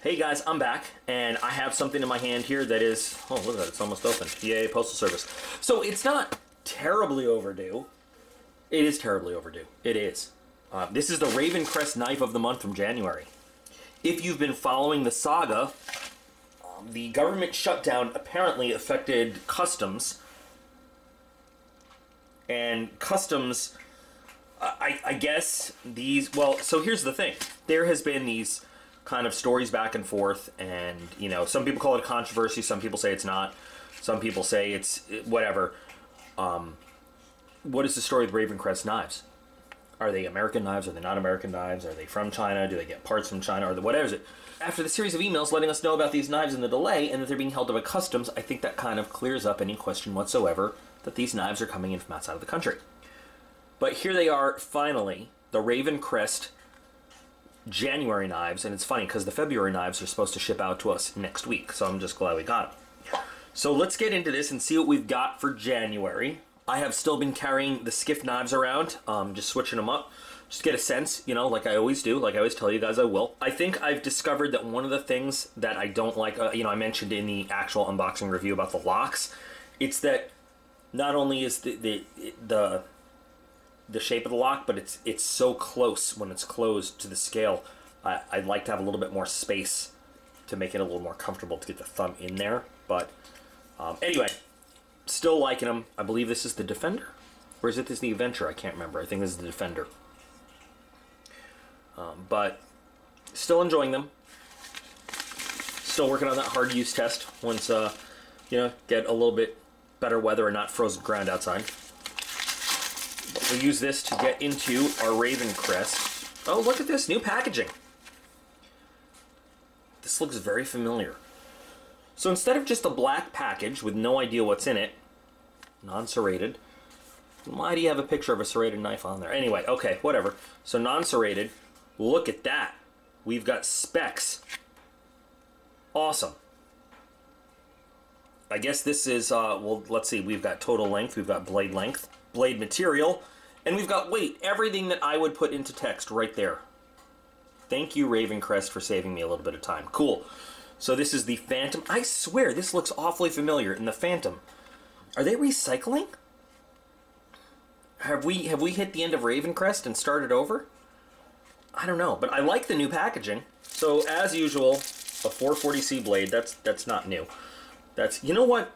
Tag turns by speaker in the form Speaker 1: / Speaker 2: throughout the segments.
Speaker 1: Hey guys, I'm back, and I have something in my hand here that is, oh look at that, it's almost open. Yay, Postal Service. So it's not terribly overdue. It is terribly overdue. It is. This is the Ravencrest knife of the month from January. If you've been following the saga, the government shutdown apparently affected customs. And customs, I guess these, well, so here's the thing. There has been these kind of stories back and forth, and you know, some people call it a controversy, some people say it's not, some people say it's whatever. What is the story with Ravencrest knives? Are they American knives? Are they not American knives? Are they from China? Do they get parts from China? Or whatever is it? After the series of emails letting us know about these knives and the delay, and that they're being held up at customs, I think that kind of clears up any question whatsoever that these knives are coming in from outside of the country. But here they are, finally, the Ravencrest January knives, and it's funny because the February knives are supposed to ship out to us next week, so I'm just glad we got them. So let's get into this and see what we've got for January. I have still been carrying the skiff knives around, just switching them up, just get a sense, you know, like I always do, like I always tell you guys I will. I think I've discovered that one of the things that I don't like, you know, I mentioned in the actual unboxing review about the locks, it's that not only is the shape of the lock, but it's so close when it's closed to the scale. I'd like to have a little bit more space to make it a little more comfortable to get the thumb in there. But anyway, still liking them. I believe this is the Defender, or is it this the Adventure? I can't remember. I think this is the Defender. But still enjoying them. Still working on that hard use test once you know, get a little bit better weather and not frozen ground outside. We'll use this to get into our Ravencrest. Oh, look at this, new packaging. This looks very familiar. So instead of just a black package with no idea what's in it, non-serrated, why do you have a picture of a serrated knife on there? Anyway, okay, whatever. So non-serrated, look at that. We've got specs. Awesome. I guess this is, well, let's see, we've got total length, we've got blade length, blade material, and we've got weight, everything that I would put into text right there. Thank you, Ravencrest, for saving me a little bit of time. Cool. So this is the Phantom. I swear, this looks awfully familiar. In the Phantom, are they recycling? Have we hit the end of Ravencrest and started over? I don't know, but I like the new packaging. So as usual, a 440C blade. That's not new. That's, you know what?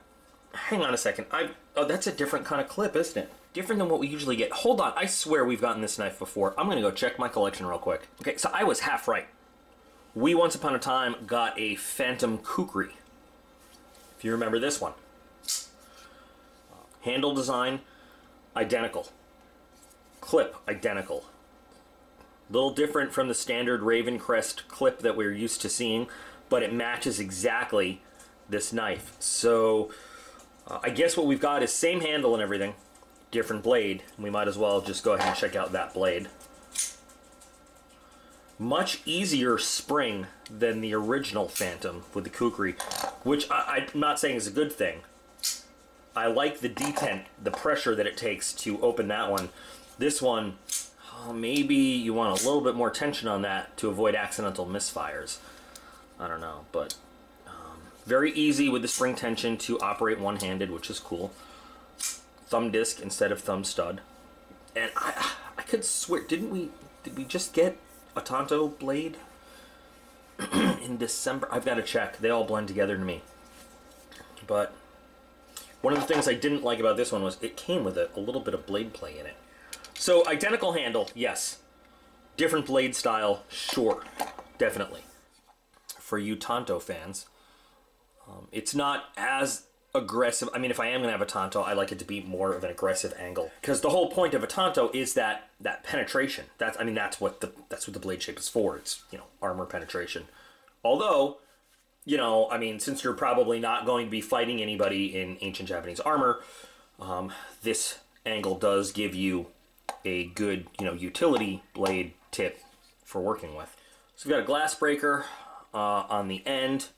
Speaker 1: Hang on a second. Oh, that's a different kind of clip, isn't it? Different than what we usually get. Hold on, I swear we've gotten this knife before. I'm gonna go check my collection real quick. Okay, so I was half right. We once upon a time got a Phantom Kukri. If you remember this one. Handle design, identical. Clip, identical. Little different from the standard Ravencrest clip that we're used to seeing, but it matches exactly this knife. So I guess what we've got is same handle and everything, different blade. We might as well just go ahead and check out that blade. Much easier spring than the original Phantom with the Kukri, which I'm not saying is a good thing. I like the detent, the pressure that it takes to open that one. This one, oh, maybe you want a little bit more tension on that to avoid accidental misfires. I don't know, but very easy with the spring tension to operate one-handed, which is cool. Thumb disc instead of thumb stud. And I could swear, did we just get a Tanto blade in December? I've got to check. They all blend together to me. But one of the things I didn't like about this one was it came with a little bit of blade play in it. So identical handle, yes. Different blade style, sure, definitely. For you Tanto fans, it's not as aggressive. I mean, if I am going to have a Tanto, I like it to be more of an aggressive angle, because the whole point of a Tanto is that penetration. That's what the blade shape is for. It's, you know, armor penetration. Although, you know, I mean, since you're probably not going to be fighting anybody in ancient Japanese armor, this angle does give you a good, you know, utility blade tip for working with. So we've got a glass breaker on the end.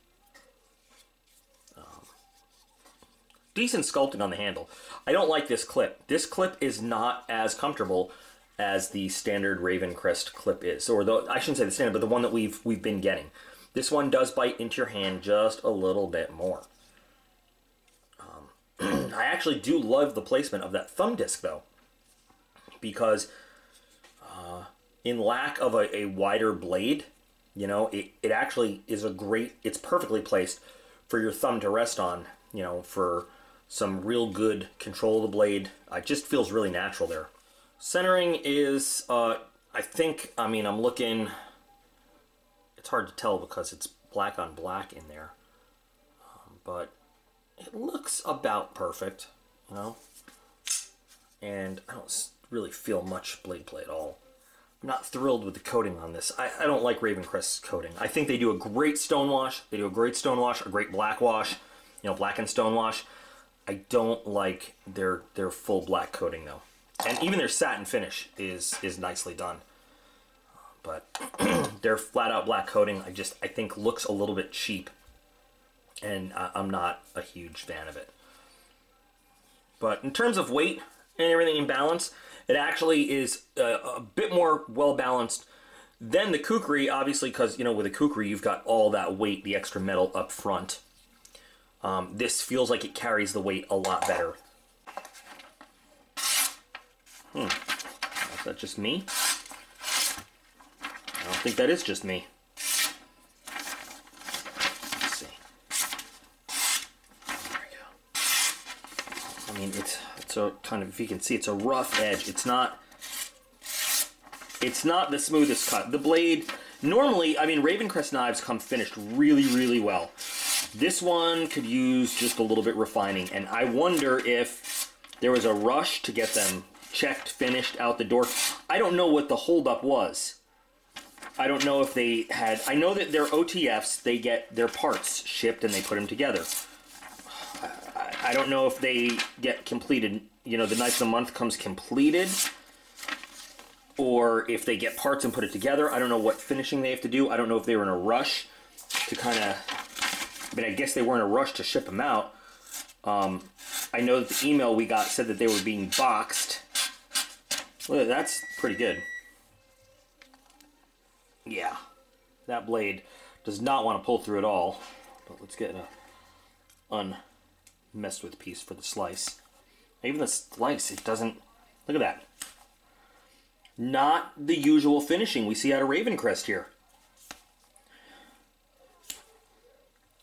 Speaker 1: Decent sculpting on the handle. I don't like this clip. This clip is not as comfortable as the standard Ravencrest clip is, or I shouldn't say the standard, but the one that we've been getting. This one does bite into your hand just a little bit more. I actually do love the placement of that thumb disc, though, because in lack of a wider blade, you know, it actually is it's perfectly placed for your thumb to rest on, you know, for some real good control of the blade. It just feels really natural there. Centering is, I mean, I'm looking, it's hard to tell because it's black on black in there, but it looks about perfect, you know, and I don't really feel much blade play at all. I'm not thrilled with the coating on this. I don't like Ravencrest's coating. I think they do a great stone wash. They do a great stone wash, a great black wash, you know, black and stone wash. I don't like their full black coating, though. And even their satin finish is nicely done. But their flat-out black coating, I think looks a little bit cheap. And I'm not a huge fan of it. But in terms of weight and everything in balance, it actually is a bit more well-balanced than the kukri, obviously, because, you know, with a kukri, you've got all that weight, the extra metal up front. This feels like it carries the weight a lot better. Is that just me? I don't think that is just me. Let's see. There we go. I mean, it's a kind of, if you can see, it's a rough edge. It's not the smoothest cut. The blade, normally, I mean, Ravencrest knives come finished really, really well. This one could use just a little bit refining, and I wonder if there was a rush to get them checked, finished, out the door. I don't know what the holdup was. I don't know if they had... I know that their OTFs, they get their parts shipped and they put them together. I don't know if they get completed. You know, the Knife of the Month comes completed, or if they get parts and put it together. I don't know what finishing they have to do. I don't know if they were in a rush to kind of... I mean, I guess they were in a rush to ship them out. I know that the email we got said that they were being boxed. Well, that's pretty good. Yeah, that blade does not want to pull through at all. But let's get an unmessed with piece for the slice. Even the slice, it doesn't... Look at that. Not the usual finishing we see out of Ravencrest here.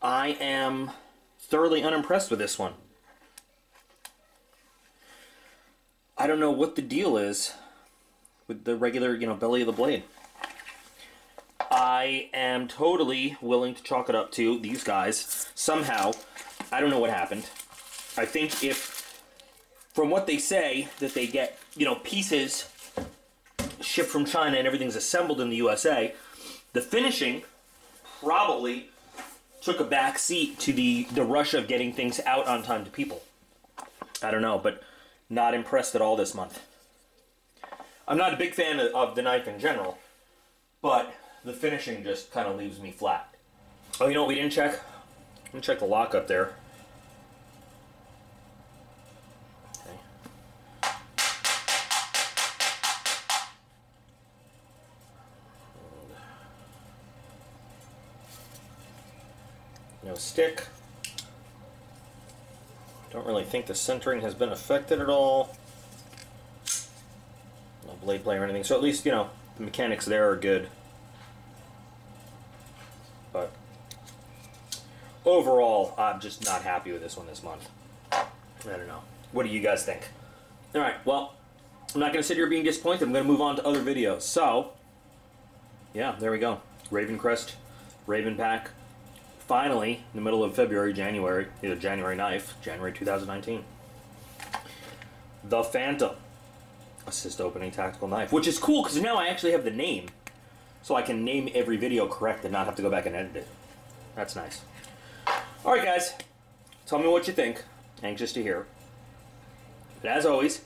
Speaker 1: I am thoroughly unimpressed with this one. I don't know what the deal is with the regular, you know, belly of the blade. I am totally willing to chalk it up to these guys. Somehow, I don't know what happened. I think if, from what they say, that they get, you know, pieces shipped from China and everything's assembled in the USA, the finishing probably took a back seat to the rush of getting things out on time to people. I don't know, but not impressed at all this month. I'm not a big fan of the knife in general, but the finishing just kind of leaves me flat. Oh, you know what we didn't check? Let me check the lock up there. Okay. No stick. Don't really think the centering has been affected at all. No blade play or anything. So at least, you know, the mechanics there are good. But overall, I'm just not happy with this one this month. I don't know. What do you guys think? Alright, well, I'm not going to sit here being disappointed. I'm going to move on to other videos. So, yeah, there we go. Ravencrest, Ravenpac. Finally, in the middle of February, January, either January 9th, January 2019. The Phantom Assist Opening Tactical Knife, which is cool because now I actually have the name, so I can name every video correct and not have to go back and edit it. That's nice. Alright guys, tell me what you think. Anxious to hear. But as always,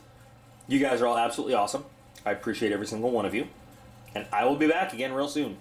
Speaker 1: you guys are all absolutely awesome. I appreciate every single one of you. And I will be back again real soon.